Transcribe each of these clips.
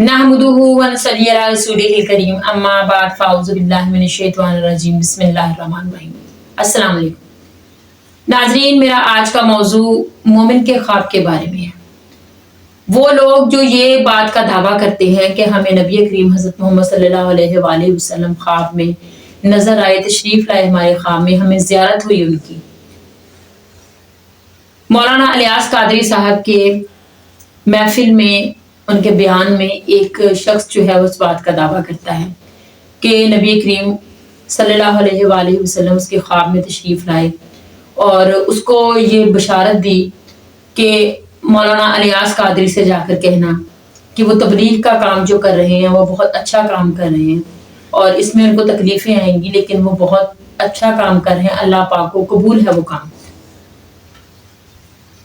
नहमदुहु व नसल्ली अला रसूलिहिल करीम अम्मा बाद फ़ाऊज़ु बिल्लाहि मिनश शैतानिर रजीम बिस्मिल्लाहिर रहमानिर रहीम। अस्सलाम वालेकुम नाज़रीन, मेरा आज का मौजू मोमिन के ख्वाब के बारे में है। वो लोग जो ये बात का दावा करते हैं कि हमें नबी करीम हज़रत मोहम्मद सल्लल्लाहु अलैहि वसल्लम ख्वाब में नजर आए, तशरीफ लाए हमारे ख्वाब में, हमें ज़ियारत हुई उनकी। मौलाना इलियास कादरी साहब के महफिल में, उनके बयान में एक शख्स जो है उस बात का दावा करता है कि नबी करीम सल्लल्लाहु अलैहि वसल्लम उसके ख्वाब में तशरीफ़ लाए और उसको ये बशारत दी कि मौलाना इलियास कादरी से जाकर कहना कि वो तबलीग का काम जो कर रहे हैं वो बहुत अच्छा काम कर रहे हैं और इसमें उनको तकलीफ़ें आएंगी, लेकिन वो बहुत अच्छा काम कर रहे हैं, अल्लाह पाक को कबूल है वो काम।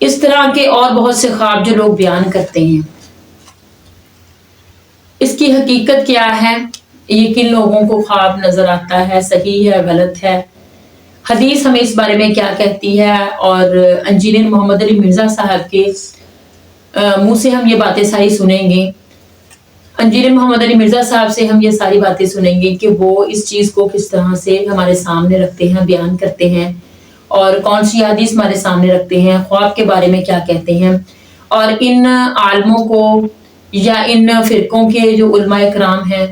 इस तरह के और बहुत से ख्वाब जो लोग बयान करते हैं, इसकी हकीकत क्या है, ये किन लोगों को ख्वाब नजर आता है, सही है गलत है, हदीस हमें इस बारे में क्या कहती है, और इंजीनियर मोहम्मद अली मिर्ज़ा साहब के मुंह से हम ये बातें सारी सुनेंगे। इंजीनियर मोहम्मद अली मिर्ज़ा साहब से हम ये सारी बातें सुनेंगे कि वो इस चीज़ को किस तरह से हमारे सामने रखते हैं, बयान करते हैं, और कौन सी हदीस हमारे सामने रखते हैं, ख्वाब के बारे में क्या कहते हैं, और इन आलमों को या इन फिरकों के जो उलमाए कराम हैं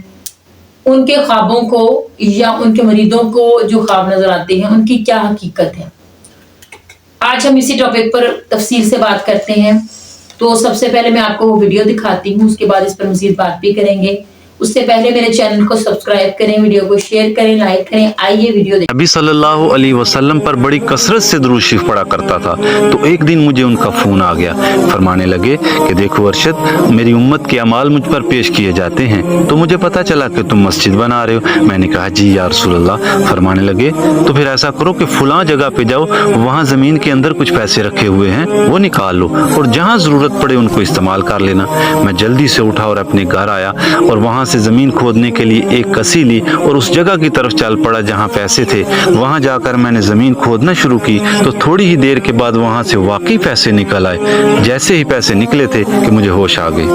उनके ख्वाबों को या उनके मरीदों को जो ख्वाब नजर आते हैं उनकी क्या हकीकत है। आज हम इसी टॉपिक पर तफसील से बात करते हैं। तो सबसे पहले मैं आपको वो वीडियो दिखाती हूँ, उसके बाद इस पर मज़ीद बात भी करेंगे। उससे पहले मेरे चैनल को सब्सक्राइब करें, वीडियो को शेयर करें, लाइक करें। आइए वीडियो देखें। नबी सल्लल्लाहु अलैहि वसल्लम पर बड़ी कसरत से दुरूद शरीफ पढ़ा करता था। तो एक दिन मुझे उनका फ़ोन आ गया। फरमाने लगे कि देखो अरशद, मेरी उम्मत के अमाल मुझ पर पेश किए जाते हैं, तो मुझे पता चला कि तुम मस्जिद बना रहे हो। मैंने कहा जी या रसूल अल्लाह। फरमाने लगे तो फिर ऐसा करो कि फ़लाँ जगह पे जाओ, वहाँ ज़मीन के अंदर कुछ पैसे रखे हुए हैं, वो निकाल लो और जहाँ ज़रूरत पड़े उनको इस्तेमाल कर लेना। मैं जल्दी से उठा और अपने घर आया और वहाँ से ज़मीन खोदने के लिए एक कसी ली और उस जगह की तरफ चल पड़ा जहाँ पैसे थे। वहाँ जाकर मैंने ज़मीन खोदना शुरू की तो थोड़ी ही देर के बाद वहाँ से वाकई पैसे निकल आए। जैसे ही पैसे निकले थे कि मुझे होश आ गई।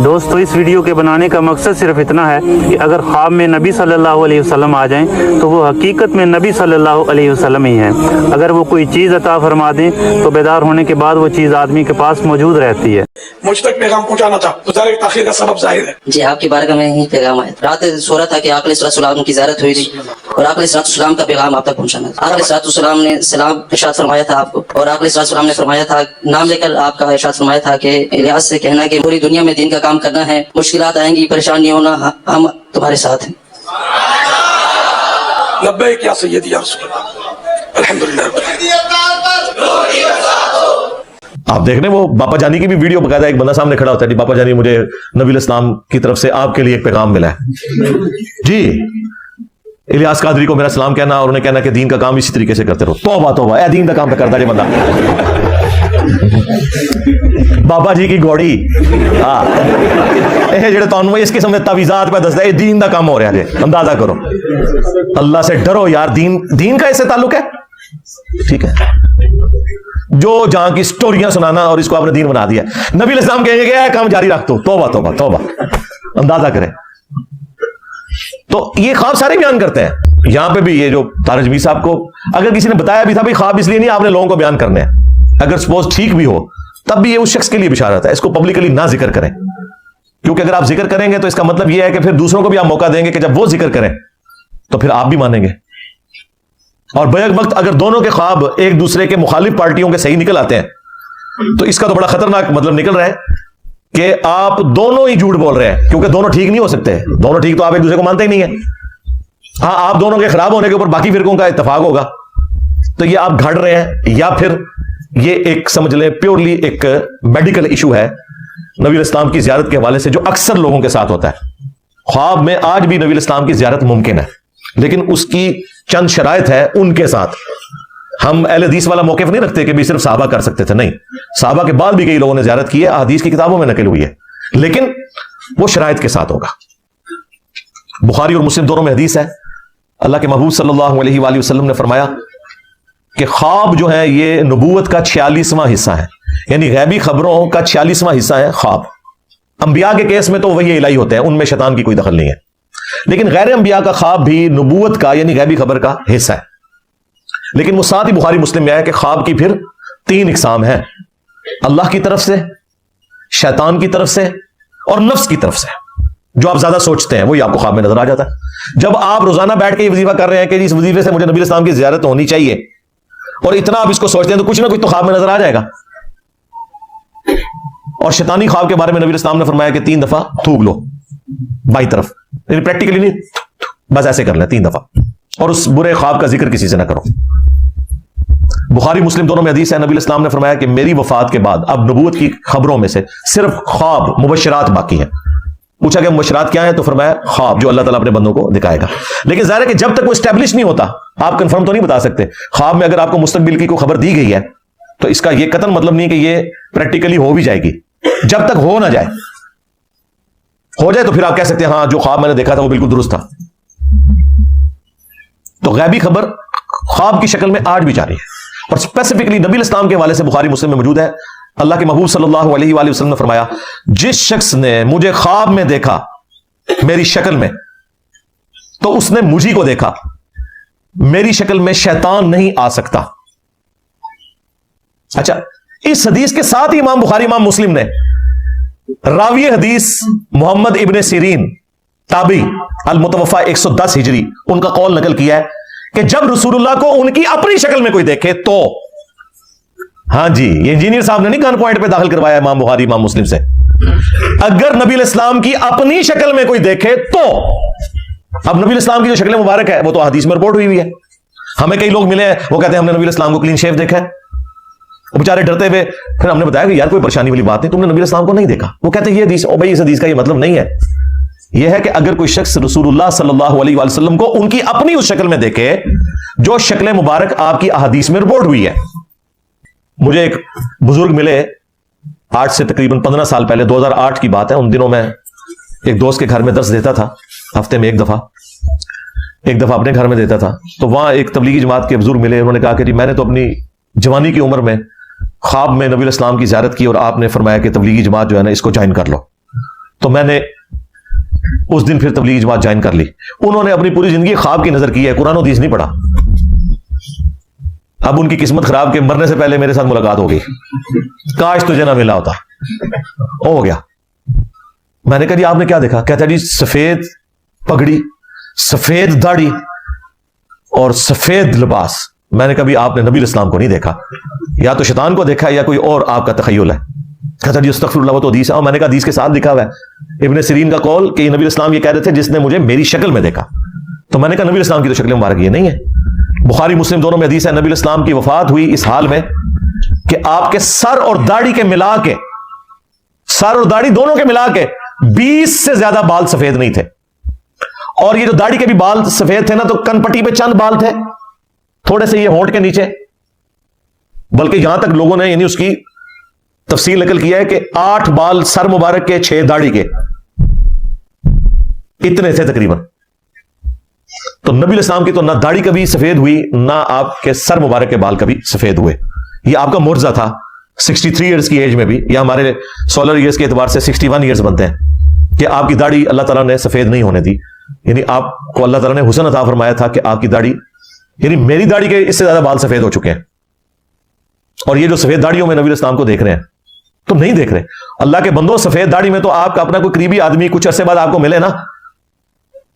दोस्तों, इस वीडियो के बनाने का मकसद सिर्फ इतना है कि अगर ख्वाब में नबी सल्लल्लाहु अलैहि वसल्लम आ जाएं तो वो हकीकत में नबी सल्लल्लाहु अलैहि वसल्लम ही हैं। अगर वो कोई चीज़ अता फरमा दें तो बेदार होने के बाद वो चीज़ आदमी के पास मौजूद रहती है। मुझ तक पैगाम पहुंचाना था, तो ताखीर का सबब जाहिर है। जी, आपकी बारगाह में ही पैगाम आया। रात सो रहा था कि आक़ा अलैहिस्सलाम की ज़ियारत हुई थी और आक़ा अलैहिस्सलाम का पैगाम आप तक पहुंचाना था। आक़ा अलैहिस्सलाम ने सलाम इरशाद फरमाया था आपको, और आक़ा अलैहिस्सलाम ने फरमाया था, नाम लेकर आपका इरशाद फरमाया था कि इलियास से कहना कि पूरी दुनिया में दीन का काम करना है, मुश्किलात आएंगी, परेशान नहीं होना, हम तुम्हारे साथ हैं। लब्बैक या सय्यदी या रसूल अल्लाह। अल्हम्दुलिल्लाह। आप देख रहे हैं वो बापा जानी की भी वीडियो बकायदा एक बंदा सामने खड़ा होता है, जी बापा जानी मुझे नबी इस्लाम की तरफ से आपके लिए एक पैगाम मिला है। जी इलियास कादरी को मेरा सलाम कहना और उन्हें कहना कि दीन का काम इसी तरीके से करते रहो। तौबा तौबा, ए दीन का काम पे करता है बंदा। बाबा जी की घोड़ी जेड़े तुहानू इस किस्म के तावीज़ात पे दसदा, दीन का काम हो रहा है। अंदाजा करो, अल्लाह से डरो यार। दीन का इससे ताल्लुक है, ठीक है। जो जहां की स्टोरियां सुनाना और इसको आपने दीन बना दिया। नबी इस्लाम कहेंगे कि काम जारी रख दो। तौबा तौबा तौबा, अंदाजा करें। तो ये ख्वाब सारे बयान करते हैं। यहां पे भी ये जो तारजमी साहब को अगर किसी ने बताया भी था भाई ख्वाब इसलिए नहीं आपने लोगों को बयान करने हैं, अगर सपोज ठीक भी हो तब भी ये उस शख्स के लिए बिशारत है, इसको पब्लिकली ना जिक्र करें। क्योंकि अगर आप जिक्र करेंगे तो इसका मतलब यह है कि फिर दूसरों को भी आप मौका देंगे कि जब वो जिक्र करें तो फिर आप भी मानेंगे। और बैक वक्त अगर दोनों के ख्वाब एक दूसरे के मुखालिफ पार्टियों के सही निकल आते हैं तो इसका तो बड़ा खतरनाक मतलब निकल रहा है कि आप दोनों ही झूठ बोल रहे हैं, क्योंकि दोनों ठीक नहीं हो सकते। दोनों ठीक तो आप एक दूसरे को मानते ही नहीं है। हाँ, आप दोनों के खराब होने के ऊपर बाकी फिरकों का इत्तेफाक होगा, तो ये आप घड़ रहे हैं, या फिर ये एक समझ लें प्योरली एक मेडिकल इशू है नबी इस्लाम की जियारत के हवाले से, जो अक्सर लोगों के साथ होता है। ख्वाब में आज भी नबी इस्लाम की जियारत मुमकिन है, लेकिन उसकी चंद शराइत है। उनके साथ हम अहले हदीस वाला मौक़िफ़ नहीं रखते कि भी सिर्फ साहबा कर सकते थे, नहीं, साहबा के बाद भी कई लोगों ने जियारत की है, हदीस की किताबों में नकल हुई है, लेकिन वो शराइत के साथ होगा। बुखारी और मुस्लिम दोनों में हदीस है, अल्लाह के महबूब सल्लल्लाहु अलैहि वसल्लम ने फरमाया कि ख्वाब जो है ये नबूवत का 46वां हिस्सा है, यानी गैबी खबरों का 46वां हिस्सा है ख्वाब। انبیاء کے کیس میں تو وہی الہی ہوتے ہیں, ان میں شیطان کی کوئی دخل نہیں ہے. لیکن غیر انبیاء کا خواب بھی نبوت کا یعنی غیبی خبر کا حصہ ہے. لیکن وہ ساتھ ہی بخاری مسلم میں آیا کہ خواب کی پھر 3 اقسام ہیں, اللہ کی طرف سے, شیطان کی طرف سے اور نفس کی طرف سے. جو آپ زیادہ سوچتے ہیں وہی آپ کو خواب میں نظر آ جاتا ہے. جب آپ روزانہ بیٹھ کے یہ وظیفہ کر رہے ہیں کہ اس وظیفے سے مجھے نبی اسلام کی زیارت ہونی چاہیے, اور اتنا آپ اس کو سوچتے ہیں تو کچھ نہ کچھ تو خواب میں نظر آ جائے گا. اور شیطانی خواب کے بارے میں نبی اسلام نے فرمایا کہ 3 دفعہ تھوک لو بائیں طرف, یعنی پریکٹیکلی نہیں, بس ایسے کر لیں 3 دفعہ, اور اس برے خواب کا ذکر کسی سے نہ کرو. بخاری مسلم دونوں میں حدیث ہے, نبی اسلام نے فرمایا کہ میری وفات کے بعد اب نبوت کی خبروں میں سے صرف خواب مبشرات باقی ہیں. پوچھا کہ مبشرات کیا ہیں, تو فرمایا خواب جو اللہ تعالیٰ اپنے بندوں کو دکھائے گا. لیکن ظاہر ہے کہ جب تک وہ اسٹیبلش نہیں ہوتا آپ کنفرم تو نہیں بتا سکتے. خواب میں اگر آپ کو مستقبل کی کوئی خبر دی گئی ہے تو اس کا یہ قطعاً مطلب نہیں کہ یہ پریکٹیکلی ہو بھی جائے گی. جب تک ہو نہ جائے, ہو جائے تو پھر آپ کہہ سکتے ہیں ہاں جو خواب میں نے دیکھا تھا وہ بالکل درست تھا. تو غیبی خبر خواب کی شکل میں آج بھی جاری ہے, اور اسپیسیفکلی نبی اسلام کے حوالے سے بخاری مسلم میں موجود ہے. اللہ کے محبوب صلی اللہ علیہ وآلہ وسلم نے فرمایا, جس شخص نے مجھے خواب میں دیکھا میری شکل میں تو اس نے مجھی کو دیکھا, میری شکل میں شیطان نہیں آ سکتا. اچھا, اس حدیث کے ساتھ ہی امام بخاری امام مسلم نے راوی حدیث محمد ابن سیرین تابعی المتوفا 110 ہجری ان کا قول نقل کیا ہے کہ جب رسول اللہ کو ان کی اپنی شکل میں کوئی دیکھے تو, ہاں جی یہ انجینئر صاحب نے نہیں گن پوائنٹ پہ داخل کروایا امام بخاری امام مسلم سے, اگر نبی الاسلام کی اپنی شکل میں کوئی دیکھے تو, اب نبی الاسلام کی جو شکل مبارک ہے وہ تو حدیث میں رپورٹ ہوئی ہے. ہمیں کئی لوگ ملے ہیں وہ کہتے ہیں ہم نے نبی الاسلام کو کلین شیو دیکھا ہے, وہ بیچارے ڈرتے ہوئے, پھر ہم نے بتایا کہ یار کوئی پریشانی والی بات نہیں, تم نے نبی الاسلام کو نہیں دیکھا. وہ کہتے ہیں یہ حدیث, او بھائی اس حدیث کا یہ مطلب نہیں ہے. یہ ہے کہ اگر کوئی شخص رسول اللہ صلی اللہ علیہ وآلہ وسلم کو ان کی اپنی اس شکل میں دیکھے جو شکل مبارک آپ کی احادیث میں رپورٹ ہوئی ہے. مجھے ایک بزرگ ملے آج سے تقریباً 15 سال پہلے, 2008 کی بات ہے. ان دنوں میں ایک دوست کے گھر میں درس دیتا تھا, ہفتے میں ایک دفعہ اپنے گھر میں دیتا تھا. تو وہاں ایک تبلیغی جماعت کے بزرگ ملے, انہوں نے کہا کہ جی میں نے تو اپنی جوانی کی عمر میں خواب میں نبی الاسلام کی زیارت کی اور آپ نے فرمایا کہ تبلیغی جماعت جو ہے نا اس کو جوائن کر لو. تو میں نے اس دن پھر تبلیغی جماعت جوائن کر لی. انہوں نے اپنی پوری زندگی خواب کی نظر کی ہے, قرآن و حدیث نہیں پڑھا. اب ان کی قسمت خراب کہ مرنے سے پہلے میرے ساتھ ملاقات ہو گئی, کاش تجھے نہ ملا ہوتا. ہو گیا. میں نے کہا جی آپ نے کیا دیکھا؟ کہتا جی سفید پگڑی, سفید داڑھی اور سفید لباس. میں نے کبھی آپ نے نبی الاسلام کو نہیں دیکھا, یا تو شیطان کو دیکھا یا کوئی اور آپ کا تخیل ہے. کہتا جی استغفر اللہ, وہ تو حدیث ہے. اور میں نے کہا حدیث کے ساتھ لکھا ہوا ہے ابن سیرین کا قول کہ نبی الاسلام یہ کہہ رہے تھے جس نے مجھے میری شکل میں دیکھا. تو میں نے کہا نبی الاسلام کی تو شکل مبارک یہ نہیں ہے. بخاری مسلم دونوں میں حدیث ہے, نبی الاسلام کی وفات ہوئی اس حال میں کہ آپ کے سر اور داڑھی کے ملا کے, سر اور داڑھی دونوں کے ملا کے 20 سے زیادہ بال سفید نہیں تھے. اور یہ جو داڑھی کے بھی بال سفید تھے نا, تو کن پٹی پہ چند بال تھے, تھوڑے سے یہ ہونٹ کے نیچے. بلکہ یہاں تک لوگوں نے یعنی اس کی تفصیل نقل کیا ہے کہ 8 بال سر مبارک کے, 6 داڑھی کے, اتنے تھے تقریباً. تو نبی الاسلام کی تو نہ داڑھی کبھی سفید ہوئی نہ آپ کے سر مبارک کے بال کبھی سفید ہوئے. یہ آپ کا معجزہ تھا 63 ایئرز کی ایج میں بھی, یا ہمارے سولر ایئرز کے اعتبار سے 61 ایئرز بنتے ہیں, کہ آپ کی داڑھی اللہ تعالیٰ نے سفید نہیں ہونے دی. یعنی آپ کو اللہ تعالیٰ نے حسن عطا فرمایا تھا کہ آپ کی داڑھی, یعنی میری داڑھی کے اس سے زیادہ بال سفید ہو چکے ہیں. اور یہ جو سفید داڑھیوں میں نبی الاسلام کو دیکھ رہے ہیں, تو نہیں دیکھ رہے. اللہ کے بندوں, سفید داڑھی میں تو آپ کا اپنا کوئی قریبی آدمی کچھ عرصے بعد آپ کو ملے نا,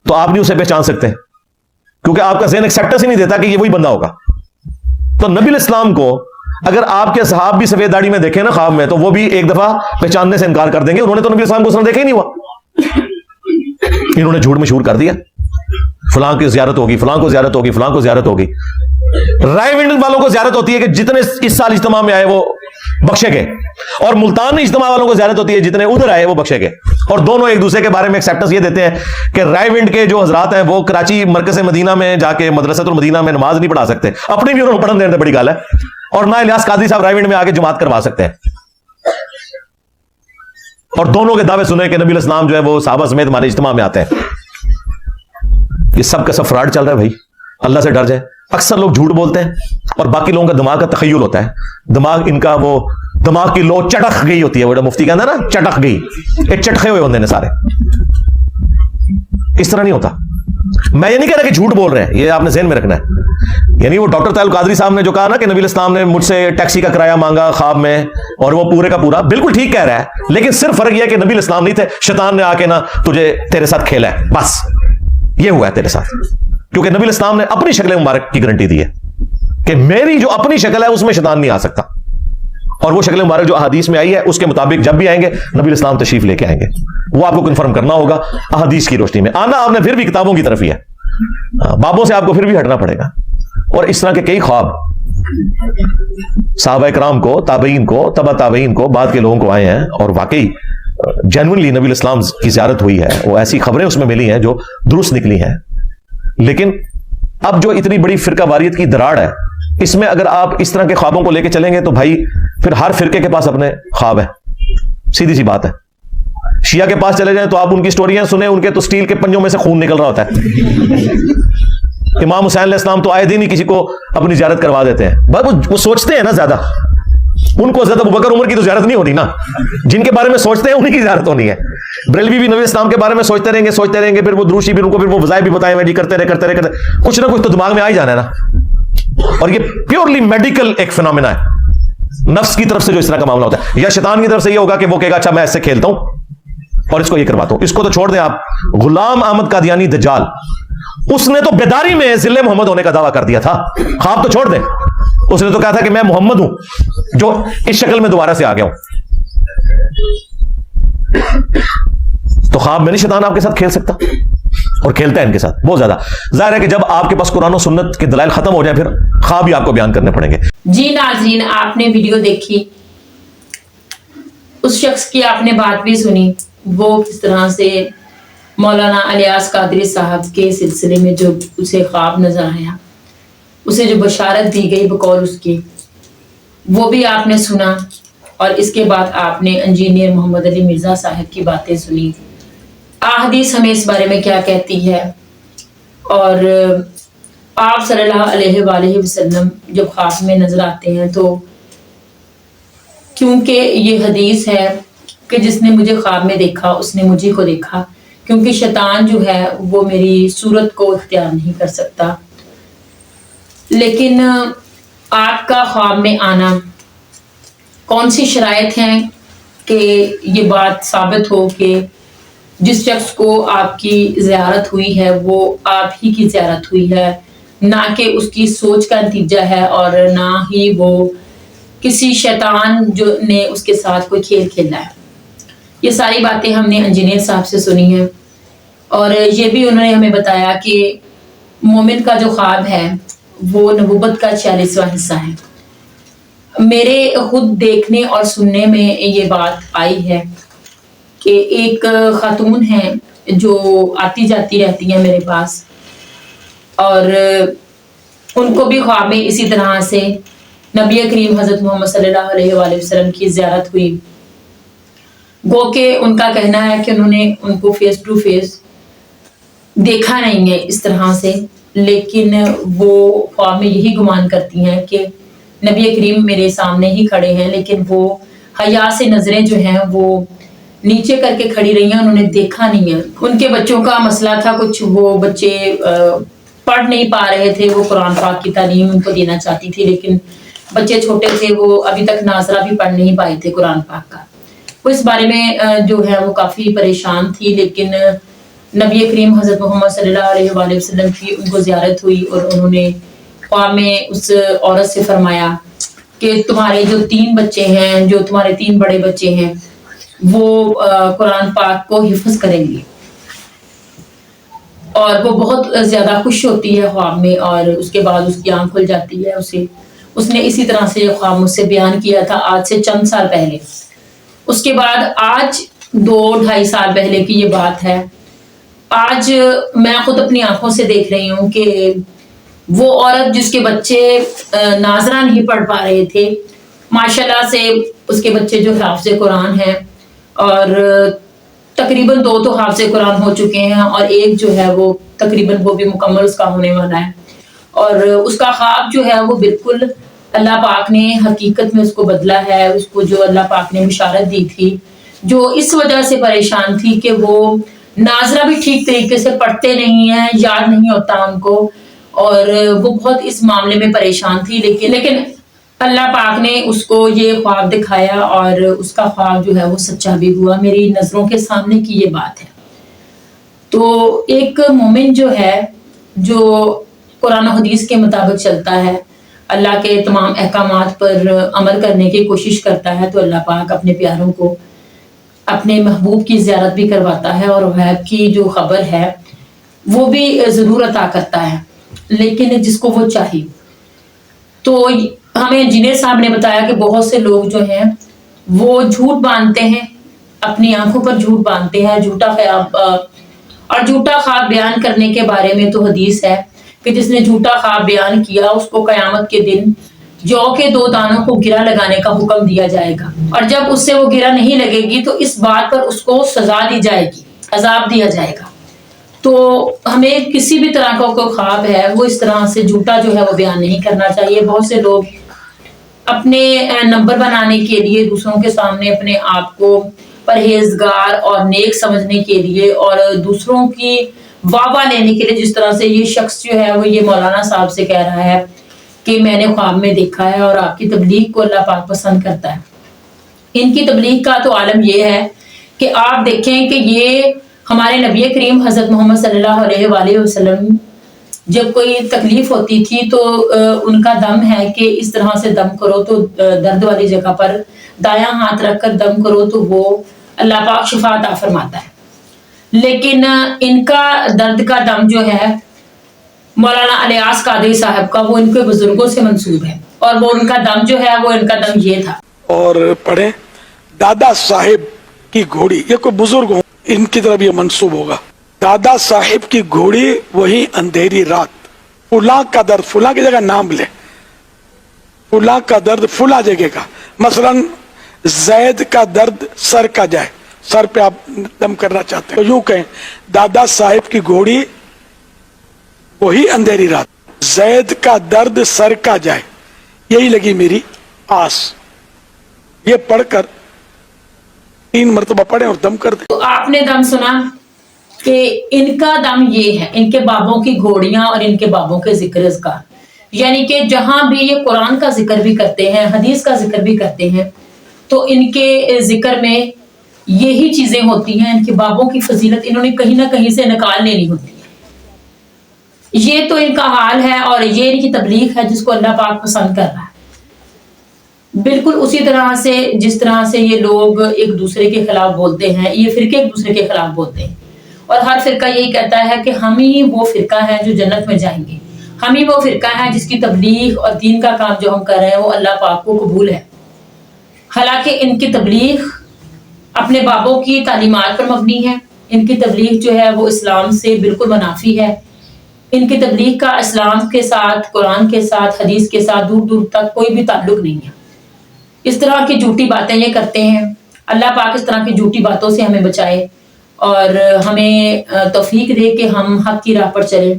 تو آپ نہیں اسے پہچان سکتے, کیونکہ آپ کا ذہن ایکسیپٹنس ہی نہیں دیتا کہ یہ وہی بندہ ہوگا. تو نبی الاسلام کو اگر آپ کے صحاب بھی سفید داڑھی میں دیکھیں نا خواب میں, تو وہ بھی ایک دفعہ پہچاننے سے انکار کر دیں گے. انہوں نے تو نبی الاسلام کو اس نے دیکھا ہی نہیں ہوا, انہوں نے جھوٹ مشہور کر دیا, فلاں کی زیارت ہوگی, فلاں کو زیارت ہوگی, فلاں کو زیارت ہوگی. رائے ونڈ والوں کو زیارت ہوتی ہے کہ جتنے اس سال اجتماع میں آئے وہ بخشے گئے, اور ملتان اجتماع والوں کو زیارت ہوتی ہے جتنے ادھر آئے وہ بخشے گئے. اور دونوں ایک دوسرے کے بارے میں ایکسیپٹنس یہ دیتے ہیں کہ رائے ونڈ کے جو حضرات ہیں وہ کراچی مرکز مدینہ میں جا کے مدرسۃ المدینہ میں نماز نہیں پڑھا سکتے, اپنی بھی انہوں نے پڑھن دینے بڑی گال ہے, اور نہ الیاس قادری صاحب رائے ونڈ میں آ کے جماعت کروا سکتے ہیں. اور دونوں کے دعوے سنے کہ نبی الاسلام جو ہے وہ صحابہ سمیت ہمارے اجتماع میں آتے ہیں. یہ سب کا سب فراڈ چل رہا ہے بھائی, اللہ سے ڈر جائے. अक्सर लोग झूठ बोलते हैं और बाकी लोगों का दिमाग का तखय्युल होता है, दिमाग इनका वो दिमाग की लो चटक गई होती है, वो मुफ्ती कहता है ना चटक गई, ये चटके हुए होते हैं सारे। इस तरह नहीं होता। मैं ये नहीं कह रहा कि झूठ बोल रहे हैं, ये आपने ज़हन में रखना है। यानी वो डॉक्टर तायल कादरी साहब ने जो कहा ना कि नबी इस्लाम ने मुझसे टैक्सी का किराया मांगा ख्वाब में, और वो पूरे का पूरा बिल्कुल ठीक कह रहा है, लेकिन सिर्फ फर्क यह है कि नबी इस्लाम नहीं थे, शैतान ने आके ना तुझे तेरे साथ खेला है, बस ये हुआ है तेरे साथ। क्योंकि नबी इस्लाम ने अपनी शक्ल मुबारक की गारंटी दी है कि मेरी जो अपनी शक्ल है उसमें शैतान नहीं आ सकता, और वो शक्ल मुबारक जो अहादीस में आई है उसके मुताबिक जब भी आएंगे नबी इस्लाम तशरीफ लेके आएंगे। वो आपको कन्फर्म करना होगा अहादीस की रोशनी में। आना आपने फिर भी किताबों की तरफ ही है, बाबों से आपको फिर भी हटना पड़ेगा। और इस तरह के कई ख्वाब सहाबा इकराम को, ताबईन को, तबा ताबईन को, बाद के लोगों को आए हैं, और वाकई जेन्युइनली नबी इस्लाम की ज़ियारत हुई है। वो ऐसी खबरें उसमें मिली हैं जो दुरुस्त निकली हैं। लेकिन अब जो इतनी बड़ी फिरका वारियत की दराड़ है, इसमें अगर आप इस तरह के ख्वाबों को लेकर चलेंगे तो भाई फिर हर फिरके के पास अपने ख्वाब है, सीधी सी बात है। शिया के पास चले जाएं तो आप उनकी स्टोरियां सुने, उनके तो स्टील के पंजों में से खून निकल रहा होता है। इमाम हुसैन अलैहिस्सलाम तो आए दिन ही किसी को अपनी ज़ियारत करवा देते हैं। वो सोचते हैं ना ज्यादा, उनको हज़रत अबू बकर उमर की तो ज़ियारत नहीं होनी ना, जिनके बारे में सोचते हैं उन्हीं की ज़ियारत होनी है। बरेलवी भी नबी इस्लाम के बारे में सोचते रहेंगे, फिर वो द्रूशी भी, उनको फिर वो वज़ाइफ भी बताए हुए जी, करते रहे, कुछ ना कुछ तो दिमाग में आ ही जाना है ना। और ये प्योरली मेडिकल एक फिनोमेना है, नफ्स की तरफ से जो इस तरह का मामला होता है, या शैतान की तरफ से ये होगा कि वो कहेगा अच्छा मैं इससे खेलता हूं और इसको ये करवाता हूं। इसको तो छोड़ दें आप, गुलाम अहमद कादियानी दज्जाल, उसने तो बेदारी में जिले मोहम्मद होने का दावा कर दिया था। ख्वाब तो छोड़ दें, उसने तो कहा था कि मैं मोहम्मद हूं जो इस शक्ल में दोबारा से आ गया हूं। तो ख्वाब में नहीं शैतान आपके साथ खेल सकता, और खेलता है इनके साथ बहुत ज्यादा। जाहिर है कि जब आपके पास कुरान और सुन्नत के दलाइल खत्म हो जाए फिर ख्वाब भी आपको बयान करने पड़ेंगे। जी नाज़रीन, आपने वीडियो देखी, उस शख्स की आपने बात भी सुनी, वो किस तरह से मौलाना इलियास कादरी साहब के सिलसिले में जो उसे ख्वाब नजर आया, उसे जो बशारत दी गई बकौल उसकी, वो भी आपने सुना। और इसके बाद आपने इंजीनियर मोहम्मद अली मिर्ज़ा साहब की बातें सुनी। अहादीस हमें इस बारे में क्या कहती है, और आप सल्लल्लाहु अलैहि वसल्लम जब ख्वाब में नजर आते हैं तो क्योंकि ये हदीस है कि जिसने मुझे ख्वाब में देखा उसने मुझे को देखा, क्योंकि शैतान जो है वो मेरी सूरत को इख्तियार नहीं कर सकता। लेकिन आपका ख्वाब में आना, कौन सी शराइत हैं कि ये बात साबित हो कि जिस शख्स को आपकी ज़ियारत हुई है वो आप ही की ज़ियारत हुई है, ना कि उसकी सोच का नतीजा है, और ना ही वो किसी शैतान जो ने उसके साथ कोई खेल खेला है। ये सारी बातें हमने इंजीनियर साहब से सुनी हैं, और ये भी उन्होंने हमें बताया कि मोमिन का जो ख्वाब है वो नबूवत का 46वां हिस्सा है। मेरे खुद देखने और सुनने में ये बात आई है कि एक खातून है जो आती जाती रहती है मेरे पास, और उनको भी ख्वाब में इसी तरह से नबी करीम हज़रत मोहम्मद सल्लल्लाहु अलैहि वसल्लम की ज़ियारत हुई। गो के उनका कहना है कि उन्होंने उनको फेस टू फेस देखा नहीं है इस तरह से, लेकिन वो ख्वाब में यही गुमान करती हैं कि नबी करीम मेरे सामने ही खड़े हैं, लेकिन वो हया से नज़रें जो हैं वो नीचे करके खड़ी रही हैं, उन्होंने देखा नहीं है। उनके बच्चों का मसला था कुछ, वो बच्चे पढ़ नहीं पा रहे थे, वो कुरान पाक की तालीम उनको देना चाहती थी, लेकिन बच्चे छोटे थे, वो अभी तक नाजरा भी पढ़ नहीं पाए थे कुरान पाक का। वो इस बारे में जो है वो काफ़ी परेशान थी, लेकिन नबी करीम हज़रत मोहम्मद सल्लल्लाहु अलैहि वसल्लम की उनको ज़ियारत हुई, और उन्होंने ख्वाब में उस औरत से फरमाया कि तुम्हारे जो 3 बच्चे हैं, जो तुम्हारे 3 बड़े बच्चे हैं, वो कुरान पाक को हिफ्ज़ करेंगे। और वो बहुत ज़्यादा खुश होती है ख्वाब में, और उसके बाद उसकी आँख खुल जाती है। उसने इसी तरह से ख्वाब मुझसे बयान किया था आज से चंद साल पहले। उसके बाद आज 2-2.5 साल पहले की ये बात है। आज मैं खुद अपनी आंखों से देख रही हूँ कि वो औरत जिसके बच्चे नाजरा नहीं पढ़ पा रहे थे, माशाल्लाह से उसके बच्चे जो हाफ़िज़ कुरान हैं, और तकरीबन 2 तो हाफ़िज़ कुरान हो चुके हैं, और एक जो है वो तकरीबन वो भी मुकम्मल उसका होने वाला है। اور اس کا خواب جو ہے وہ بالکل اللہ پاک نے حقیقت میں اس کو بدلا ہے. اس کو جو اللہ پاک نے بشارت دی تھی، جو اس وجہ سے پریشان تھی کہ وہ ناظرہ بھی ٹھیک طریقے سے پڑھتے نہیں ہیں، یاد نہیں ہوتا ان کو، اور وہ بہت اس معاملے میں پریشان تھی. لیکن اللہ پاک نے اس کو یہ خواب دکھایا اور اس کا خواب جو ہے وہ سچا بھی ہوا. میری نظروں کے سامنے کی یہ بات ہے. تو ایک مومن جو ہے، جو قرآن و حدیث کے مطابق چلتا ہے، اللہ کے تمام احکامات پر عمل کرنے کی کوشش کرتا ہے، تو اللہ پاک اپنے پیاروں کو اپنے محبوب کی زیارت بھی کرواتا ہے اور غیب کی جو خبر ہے وہ بھی ضرور عطا کرتا ہے، لیکن جس کو وہ چاہیے. تو ہمیں انجینئر صاحب نے بتایا کہ بہت سے لوگ جو ہیں وہ جھوٹ باندھتے ہیں، اپنی آنکھوں پر جھوٹ باندھتے ہیں، جھوٹا خواب اور جھوٹا خواب بیان کرنے کے بارے میں تو حدیث ہے کہ جس نے جھوٹا خواب بیان کیا اس کو قیامت کے دن جو کے 2 دانوں کو گرہ لگانے کا حکم دیا جائے گا، اور جب اس سے وہ گرہ نہیں لگے گی تو اس بات پر اس کو سزا دی جائے گی، عذاب دیا جائے گا. تو ہمیں کسی بھی طرح کا کوئی خواب ہے وہ اس طرح سے جھوٹا جو ہے وہ بیان نہیں کرنا چاہیے. بہت سے لوگ اپنے نمبر بنانے کے لیے دوسروں کے سامنے اپنے آپ کو پرہیزگار اور نیک سمجھنے کے لیے اور دوسروں کی واہ واہ لینے کے لیے، جس طرح سے یہ شخص جو ہے وہ یہ مولانا صاحب سے کہہ رہا ہے کہ میں نے خواب میں دیکھا ہے اور آپ کی تبلیغ کو اللہ پاک پسند کرتا ہے. ان کی تبلیغ کا تو عالم یہ ہے کہ آپ دیکھیں کہ یہ ہمارے نبی کریم حضرت محمد صلی اللہ علیہ وآلہ وسلم جب کوئی تکلیف ہوتی تھی تو ان کا دم ہے کہ اس طرح سے دم کرو تو درد والی جگہ پر دایاں ہاتھ رکھ کر دم کرو تو وہ اللہ پاک شفا عطا فرماتا ہے. لیکن ان کا درد کا دم جو ہے مولانا الیاس قادری صاحب کا، وہ ان کے بزرگوں سے منسوب ہے، اور وہ ان کا دم جو ہے وہ ان کا دم یہ تھا. اور پڑھیں دادا صاحب کی گھوڑی، یہ کوئی بزرگ ہوں ان کی طرف یہ منسوب ہوگا. دادا صاحب کی گھوڑی وہی اندھیری رات، فلاں کا درد، فلاں کی جگہ نام لے، فلاں کا درد فلاں جگہ کا. مثلا زید کا درد سر کا جائے، سر پہ آپ دم کرنا چاہتے ہیں تو یوں کہیں دادا صاحب کی گھوڑی وہی اندھیری رات، زید کا درد سر کا جائے، یہی لگی میری آس. یہ پڑھ کر 3 مرتبہ پڑھیں اور دم کر دیں. تو آپ نے دم سنا کہ ان کا دم یہ ہے، ان کے بابوں کی گھوڑیاں اور ان کے بابوں کے ذکر اذکار، یعنی کہ جہاں بھی یہ قرآن کا ذکر بھی کرتے ہیں، حدیث کا ذکر بھی کرتے ہیں، تو ان کے ذکر میں یہی چیزیں ہوتی ہیں. ان کے بابوں کی فضیلت انہوں نے کہیں نہ کہیں سے نکال لینی ہوتی ہے. یہ تو ان کا حال ہے اور یہ ان کی تبلیغ ہے جس کو اللہ پاک پسند کر رہا ہے. بالکل اسی طرح سے جس طرح سے یہ لوگ ایک دوسرے کے خلاف بولتے ہیں، یہ فرقے ایک دوسرے کے خلاف بولتے ہیں، اور ہر فرقہ یہی کہتا ہے کہ ہم ہی وہ فرقہ ہے جو جنت میں جائیں گے، ہم ہی وہ فرقہ ہے جس کی تبلیغ اور دین کا کام جو ہم کر رہے ہیں وہ اللہ پاک کو قبول ہے. حالانکہ ان کی تبلیغ اپنے بابوں کی تعلیمات پر مبنی ہے. ان کی تبلیغ جو ہے وہ اسلام سے بالکل منافی ہے. ان کی تبلیغ کا اسلام کے ساتھ، قرآن کے ساتھ، حدیث کے ساتھ دور دور تک کوئی بھی تعلق نہیں ہے. اس طرح کی جھوٹی باتیں یہ کرتے ہیں. اللہ پاک اس طرح کی جھوٹی باتوں سے ہمیں بچائے اور ہمیں توفیق دے کہ ہم حق کی راہ پر چلیں.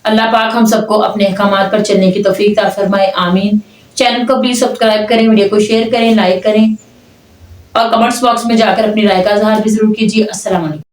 اللہ پاک ہم سب کو اپنے احکامات پر چلنے کی توفیق عطا فرمائے، آمین. چینل کو پلیز سبسکرائب کریں، ویڈیو کو شیئر کریں، لائک کریں اور کمنٹس باکس میں جا کر اپنی رائے کا اظہار بھی ضرور کیجیے. السلام علیکم.